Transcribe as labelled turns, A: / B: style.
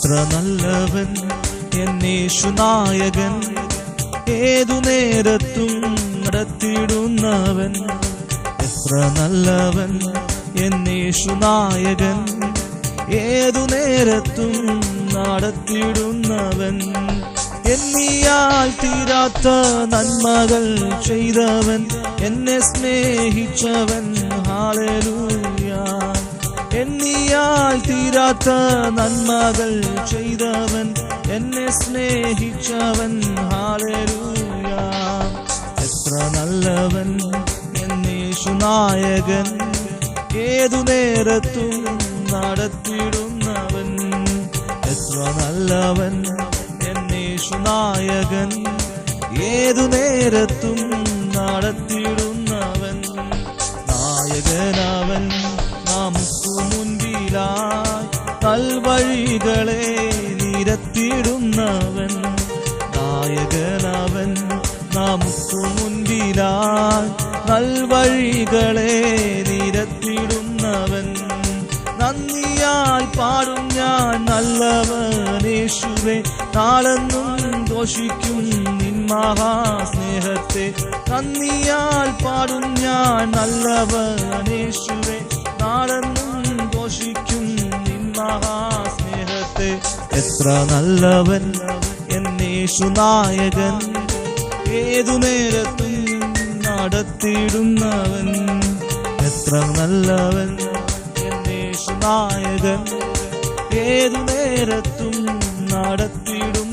A: എത്ര നല്ലവൻ എന്നേശുനായകൻ, ഏതു നേരത്തും നടത്തിയിടുന്നവൻ. എത്ര നല്ലവൻ എന്നേശുനായകൻ, ഏതു നേരത്തും നടത്തിയിടുന്നവൻ. എന്നിയാൽ തീരാത്ത നന്മകൾ ചെയ്തവൻ, എന്നെ സ്നേഹിച്ചവൻ. ഹല്ലേലൂയ. എന്നിയാൽ തീരാത്ത നന്മകൾ ചെയ്തവൻ, എന്നെ സ്നേഹിച്ചവൻ. ഹല്ലേലൂയ. എത്ര നല്ലവൻ എന്നേശുനായകൻ, ഏതു നേരത്തും നടത്തിയിടുന്നവൻ. എത്ര നല്ലവൻ എന്നേശുനായകൻ, ഏതു നേരത്തും നടത്തിയിടുന്നവൻ. നായകനവൻ നമുക്കു മുൻപിലായി നൽവഴികളെ നിരത്തിയിടുന്നവൻ. നായകനവൻ നമുക്കു മുൻപിലായി നൽവഴികളെ നിരത്തിയിടുന്നവൻ. നന്ദിയാൽ പാടും ഞാൻ നല്ലവനേശുവേ, നാളെന്നും ഘോഷിക്കും നിൻ മഹാസ്നേഹത്തെ. നന്ദിയാൽ പാടും ഞാൻ നല്ലവനേശുവേ, നാളെന്നും ഘോഷിക്കും നിൻ മഹാസ്നേഹത്തെ. എത്ര നല്ലവൻ എന്നേശുനായകൻ, ഏതു നേരത്തും നടത്തിയിടുന്നവൻ. എത്ര നല്ലവൻ എന്നേശുനായകൻ, ഏതു നേരത്തും നടത്തിയിടും